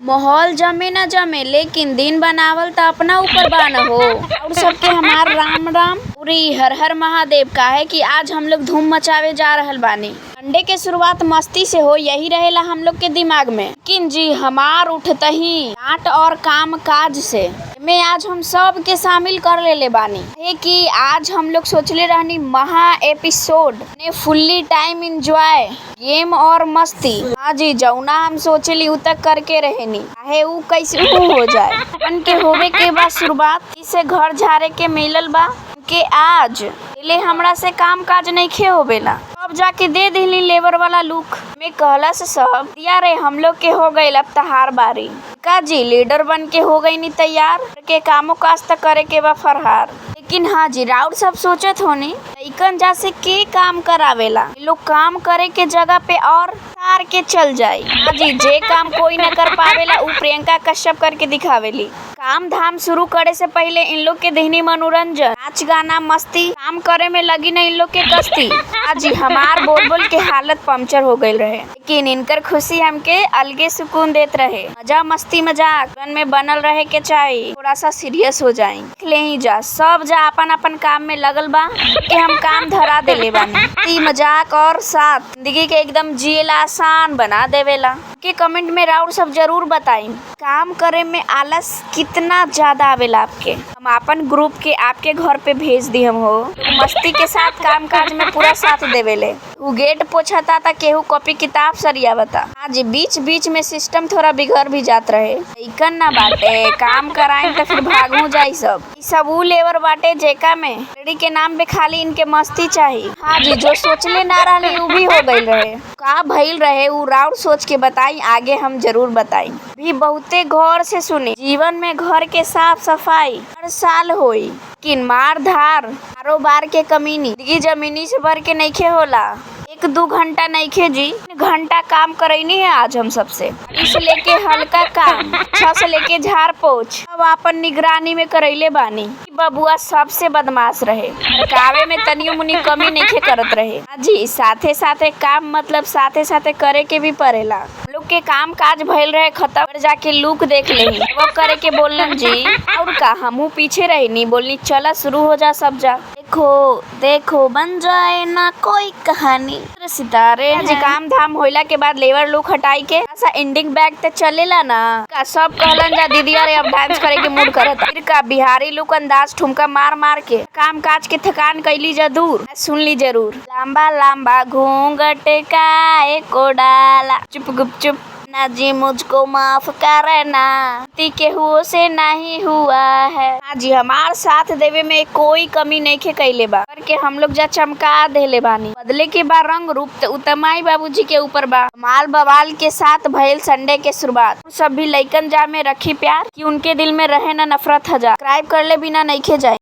माहौल जमे न जमे लेकिन दिन बनावल त अपना ऊपर बा न हो। और सबके हमार राम राम पूरी हर हर महादेव। काहे कि आज हम लोग धूम मचावे जा रहल बानी। संडे के शुरुआत मस्ती से हो, यही रहेला हम लोग के दिमाग में। लेकिन जी हमार उठते ही डांट और काम काज से में आज हम सब के शामिल कर लेले बानी। है कि आज हम लोग सोचले रहनी महा एपिसोड ने फुल्ली टाइम एंजॉय गेम और मस्ती। हाँ जी, जौना हम सोचली उ तक करके रहेनी, चाहे उ कैसे हो जाए। अपन के होवे के बाद शुरुआत इसे घर झारे के मिलल बा के आज पहले हमरा से काम काज नइखे होवेला। अब जाके दे दिली लेबर वाला लुक में कहला से सब दिया रे हम लोग के हो गई अब तहार बारी। का जी लीडर बन के हो गई नी तैयार के कामों काज तक करे के बा फरहार। लेकिन हाँ जी राउर सब सोचत होनी लइकन जैसे के काम करावेला, लोग काम करे के जगह पे और तार के चल जाए। हाँ जी, जे काम कोई न कर पावेला उ प्रियंका कश्यप करके दिखावेली। काम धाम शुरू करे से पहले इन लोग के देहनी मनोरंजन, नाच गाना मस्ती, काम करे में लगी न इन लोग के कश्ती। हाँ जी, हमार बोल बोल के हालत पंक्चर हो गई रहे, लेकिन इनकर खुशी हमके अलगे सुकून देत रहे। मजा मस्ती मजाक में बनल रहे के चाहिए, थोड़ा सा सीरियस हो जाए ले ही जा सब जा अपन अपन काम में लगल बा कि हम काम धरा देले बानी। मजाक और साथ जिंदगी के एकदम जिएला आसान बना देवेला। के कमेंट में राउर सब जरूर बताई काम करे में आलस कितना ज्यादा आवेला आपके। हम अपन ग्रुप के आपके घर पे भेज दी हम हो, मस्ती के साथ काम काज में पूरा साथ देवेले। उ गेट पोछता था, केहू कॉपी किताब सरियावता। आज बीच बीच में सिस्टम थोड़ा बिगड़ भी जात रहे। इकन ना बाटे काम कराएं तो फिर भागू जाई सब उ लेवर बाटे जेका में रेडी के नाम पे खाली इनके मस्ती चाहिए। हाँ जी, जो सोचले ना रहले उ भी हो गई रहे। का भइल रहे उ राउर सोच के बताई, आगे हम जरूर बताई। भी बहुते गौर से सुनी, जीवन में घर के साफ सफाई हर साल होई, लेकिन मार धार कारोबार के कमीनी जिंदगी जमीनी से भर के नइखे होला। 1-2 घंटा नइखे जी, घंटा काम करैनी है आज हम सबसे। इस लेके हल्का काम, अच्छा से लेके झाड़ पोछ अब अपन निगरानी में करैले बानी। बबुआ सबसे बदमाश रहे, कावे में तनियो मुनी कमी नइखे करत रहे। जी साथे साथे काम मतलब साथे साथे करे के भी पड़ेला। लोग के काम काज भइल रहे खत्म, और जाके लुक देख लेही वो करे के बोलन जी। और का हमहू पीछे रही बोलनी चला शुरू हो जा सब जा। देखो देखो बन जाए ना कोई कहानी सितारे। जी काम धाम होइला के बाद लेबर लुक हटाई के ऐसा एंडिंग बैग ते चलेला ना का सब कहलन जा दीदी अरे अब डांस करे के मूड करत। फिर का बिहारी लुक अंदाज ठुमका मार मार के काम काज के थकान कैली जा दूर। सुन ली जरूर लंबा लंबा घूंघट का एको डाला, चुप गुपचुप ना जी मुझको माफ करना, केहू से नहीं हुआ है। हाँ जी, हमार साथ देवे में कोई कमी नहीं खे कैले बा, करके हम लोग जा चमका देले बानी। बदले के बाद रंग रूप उतमाई बाबूजी के ऊपर बा। माल बवाल के साथ भइल संडे के शुरुआत। सब भी लइकन जा में रखी प्यार कि उनके दिल में रहे ना नफरत हजार। सब्सक्राइब कर ले बिना नहीं खे जाए।